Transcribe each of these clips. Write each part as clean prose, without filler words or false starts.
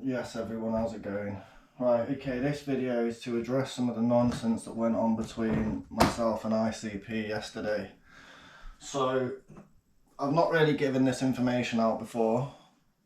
Yes everyone, how's it going? Right, okay, this video is to address some of the nonsense that went on between myself and ICP yesterday. So, I've not really given this information out before,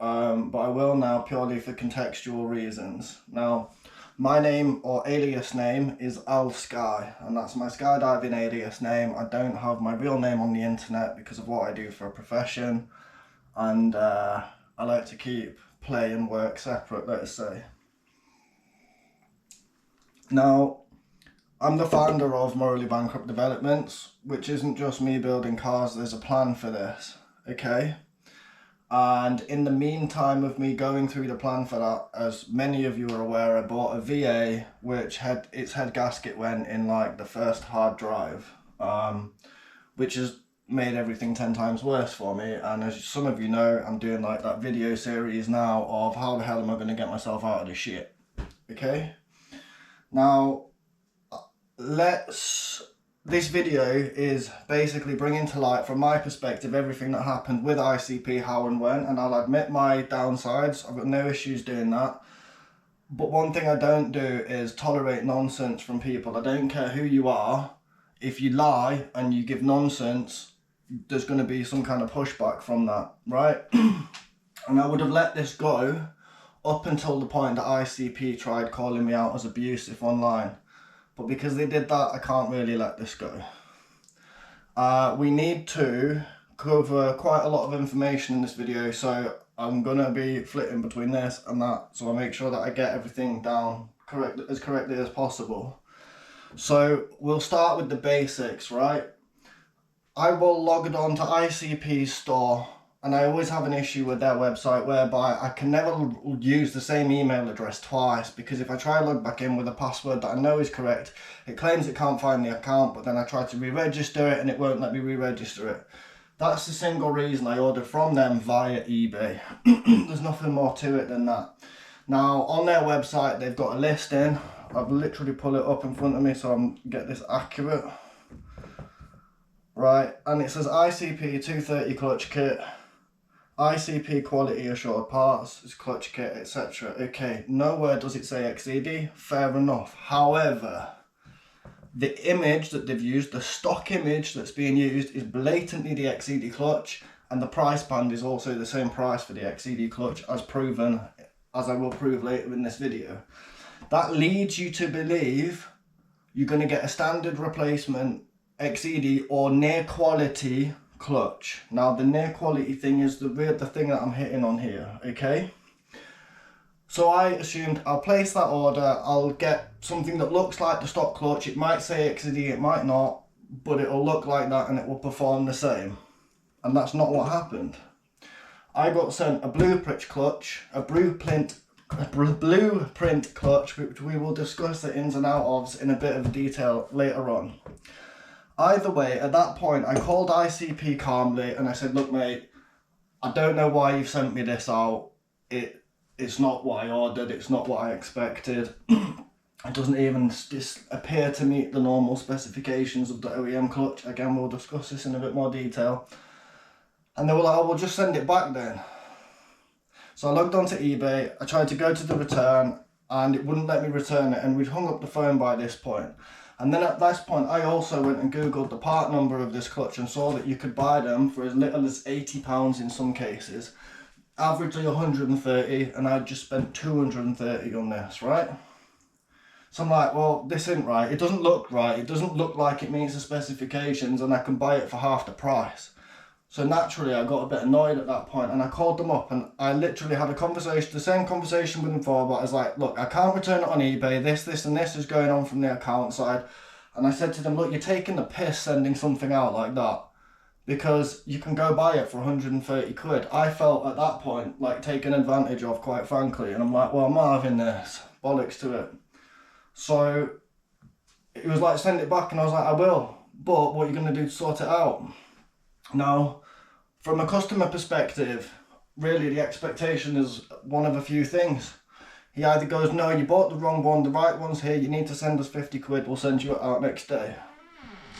but I will now purely for contextual reasons. Now, my name or alias name is Al Sky, and that's my skydiving alias name. I don't have my real name on the internet because of what I do for a profession, and I like to keep play and work separate, let's say. Now, I'm the founder of Morally Bankrupt Developments, which isn't just me building cars, there's a plan for this, okay? And in the meantime of me going through the plan for that, as many of you are aware, I bought a VA, which its head gasket went in like the first hard drive, which has made everything 10 times worse for me. And as some of you know, I'm doing like that video series now of how the hell am I going to get myself out of this shit, okay? Now, this video is basically bringing to light, from my perspective, everything that happened with ICP, how and when, and I'll admit my downsides. I've got no issues doing that. But one thing I don't do is tolerate nonsense from people. I don't care who you are. If you lie and you give nonsense, there's going to be some kind of pushback from that, right? And I would have let this go up until the point that ICP tried calling me out as abusive online. But because they did that, I can't really let this go. We need to cover quite a lot of information in this video, so I'm going to be flitting between this and that, so I make sure that I get everything down as correctly as possible. So we'll start with the basics, right? I will log on to ICP's store, and I always have an issue with their website whereby I can never use the same email address twice, because if I try to log back in with a password that I know is correct, it claims it can't find the account, but then I try to re-register it and it won't let me re-register it. That's the single reason I ordered from them via eBay. There's nothing more to it than that. Now, on their website, they've got a listing. I've literally pulled it up in front of me so I get this accurate. Right, and it says ICP 230 clutch kit, ICP quality assured parts, it's clutch kit, etc. Okay, nowhere does it say XED, fair enough. However, the image that they've used, the stock image that's being used, is blatantly the XED clutch, and the price band is also the same price for the XED clutch, as proven, as I will prove later in this video. That leads you to believe you're going to get a standard replacement XED or near quality clutch. Now the near quality thing is the thing that I'm hitting on here, okay? So I assumed I'll place that order, I'll get something that looks like the stock clutch. It might say XED, it might not, but it'll look like that and it will perform the same. And that's not what happened. I got sent a blueprint clutch, a blueprint clutch, which we will discuss the ins and outs of in a bit of detail later on. Either way, at that point, I called ICP calmly and I said, look mate, I don't know why you've sent me this out. It's not what I ordered, it's not what I expected. It doesn't even appear to meet the normal specifications of the OEM clutch. Again, we'll discuss this in a bit more detail. And they were like, oh, we'll just send it back then. So I logged onto eBay, I tried to go to the return and it wouldn't let me return it, and we'd hung up the phone by this point. And then at this point, I also went and Googled the part number of this clutch and saw that you could buy them for as little as £80 in some cases. Averagely 130, and I just spent 230 on this, right? So I'm like, well, this isn't right. It doesn't look right. It doesn't look like it meets the specifications, and I can buy it for half the price. So naturally, I got a bit annoyed at that point, and I called them up, and I literally had a conversation, the same conversation with them before, but I was like, look, I can't return it on eBay, this and this is going on from the account side. And I said to them, look, you're taking the piss sending something out like that, because you can go buy it for 130 quid. I felt at that point like taken advantage of, quite frankly, and I'm like, well, I'm not having this, bollocks to it. So it was like, send it back, and I was like, I will, but what are you going to do to sort it out? Now, from a customer perspective, really the expectation is one of a few things. He either goes, no, you bought the wrong one, the right one's here, you need to send us 50 quid, we'll send you it out next day.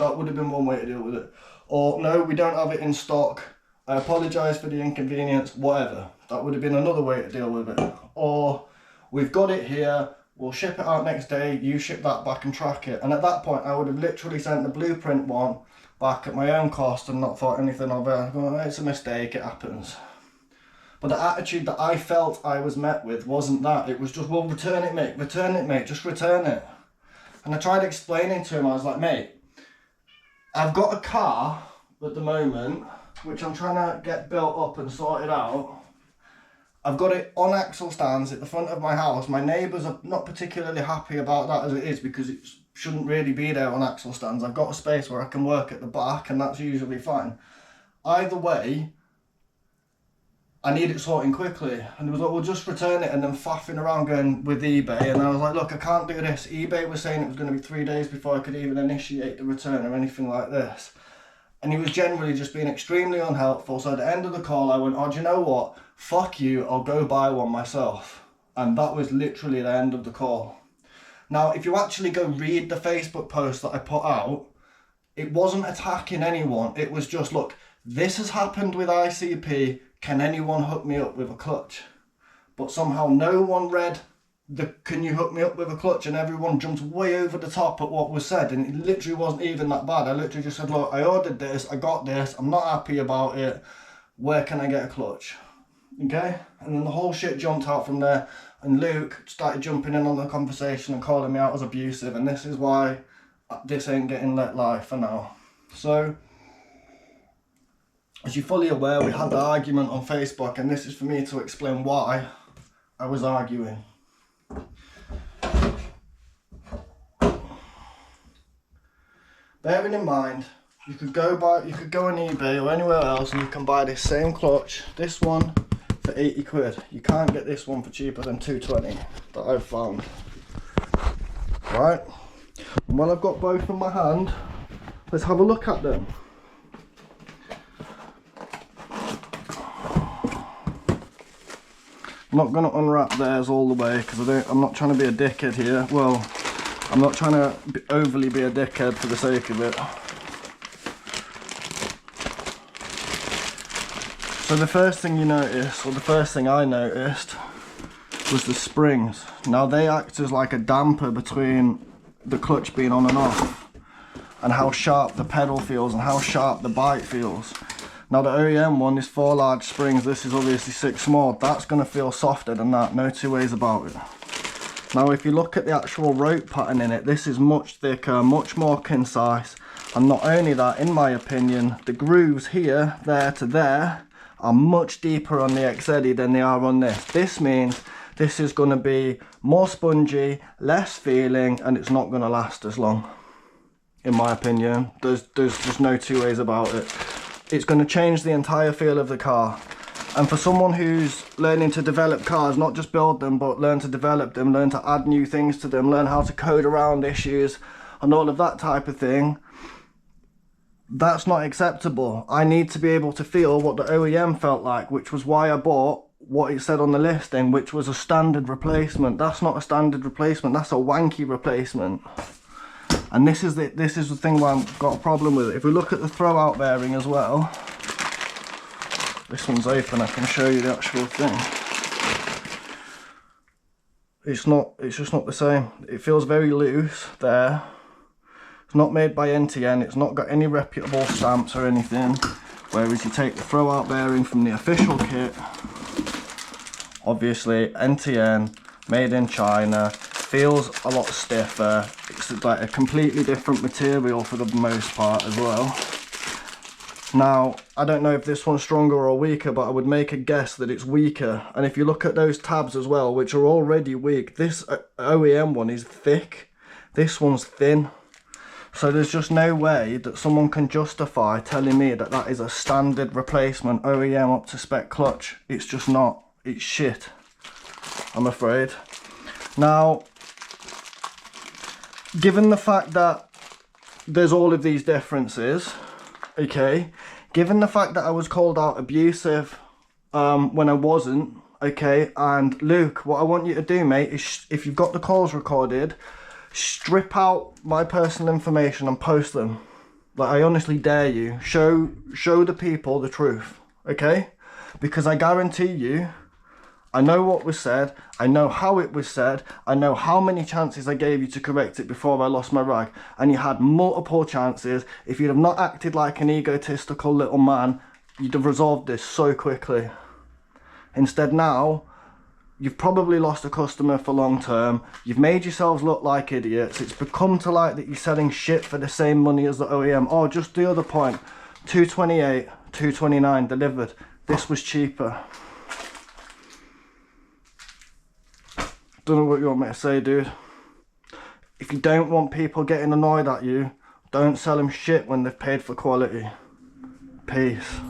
That would have been one way to deal with it. Or, no, we don't have it in stock, I apologise for the inconvenience, whatever. That would have been another way to deal with it. Or, we've got it here, we'll ship it out next day, you ship that back and track it. And at that point, I would have literally sent the blueprint one back at my own cost and not thought anything of it. Oh, it's a mistake, it happens. But the attitude that I felt I was met with wasn't that. It was just, well, return it, mate, just return it. And I tried explaining to him, I was like, mate, I've got a car at the moment, which I'm trying to get built up and sorted out. I've got it on axle stands at the front of my house. My neighbours are not particularly happy about that as it is, because it shouldn't really be there on axle stands. I've got a space where I can work at the back, and that's usually fine. Either way, I need it sorting quickly. And he was like, well, just return it, and then faffing around going with eBay. And I was like, look, I can't do this. eBay was saying it was going to be 3 days before I could even initiate the return or anything like this. And he was generally just being extremely unhelpful. So at the end of the call, I went, oh, do you know what? Fuck you, I'll go buy one myself. And that was literally the end of the call. Now, if you actually go read the Facebook post that I put out, it wasn't attacking anyone. It was just, look, this has happened with ICP. Can anyone hook me up with a clutch? But somehow no one read the can you hook me up with a clutch, and everyone jumped way over the top at what was said, and it literally wasn't even that bad. I literally just said, look, I ordered this, I got this, I'm not happy about it, where can I get a clutch? Okay? And then the whole shit jumped out from there, and Luke started jumping in on the conversation and calling me out as abusive, and this is why this ain't getting let live for now. So, as you're fully aware, we had the argument on Facebook, and this is for me to explain why I was arguing. Bearing in mind, you could go on eBay or anywhere else and you can buy this same clutch, this one for 80 quid. You can't get this one for cheaper than 220 that I've found. Right? And while I've got both in my hand, let's have a look at them. I'm not going to unwrap theirs all the way because I'm not trying to be a dickhead here. Well, I'm not trying to overly be a dickhead for the sake of it. So the first thing you notice, or the first thing I noticed, was the springs. Now they act as like a damper between the clutch being on and off, and how sharp the pedal feels and how sharp the bite feels. Now the OEM one is 4 large springs, this is obviously 6 small. That's going to feel softer than that, no two ways about it. Now if you look at the actual rope pattern in it, this is much thicker, much more concise. And not only that, in my opinion, the grooves here, there to there, are much deeper on the XZ than they are on this. This means this is going to be more spongy, less feeling, and it's not going to last as long. In my opinion, there's just no two ways about it. It's going to change the entire feel of the car. And for someone who's learning to develop cars, not just build them, but learn to develop them, learn to add new things to them, learn how to code around issues and all of that type of thing, that's not acceptable. I need to be able to feel what the OEM felt like, which was why I bought what it said on the listing, which was a standard replacement. That's not a standard replacement, that's a wanky replacement. And this is the thing where I've got a problem with it. If we look at the throwout bearing as well, this one's open, I can show you the actual thing. It's just not the same. It feels very loose there. It's not made by NTN, it's not got any reputable stamps or anything. Whereas you take the throwout bearing from the official kit, obviously NTN, made in China, feels a lot stiffer. It's like a completely different material for the most part as well. Now, I don't know if this one's stronger or weaker, but I would make a guess that it's weaker. And if you look at those tabs as well, which are already weak, this OEM one is thick, this one's thin. So there's just no way that someone can justify telling me that that is a standard replacement OEM up to spec clutch. It's just not. It's shit, I'm afraid. Now, given the fact that there's all of these differences, okay, given the fact that I was called out abusive when I wasn't, okay, and Luke, what I want you to do, mate, is if you've got the calls recorded, strip out my personal information and post them. Like, I honestly dare you, show the people the truth, okay? Because I guarantee you, I know what was said, I know how it was said, I know how many chances I gave you to correct it before I lost my rag, and you had multiple chances. If you'd have not acted like an egotistical little man, you'd have resolved this so quickly. Instead now, you've probably lost a customer for long term, you've made yourselves look like idiots, it's become to like that you're selling shit for the same money as the OEM. Oh, just the other point, 228, 229 delivered, this was cheaper. Don't know what you want me to say, dude. If you don't want people getting annoyed at you, don't sell them shit when they've paid for quality. Peace.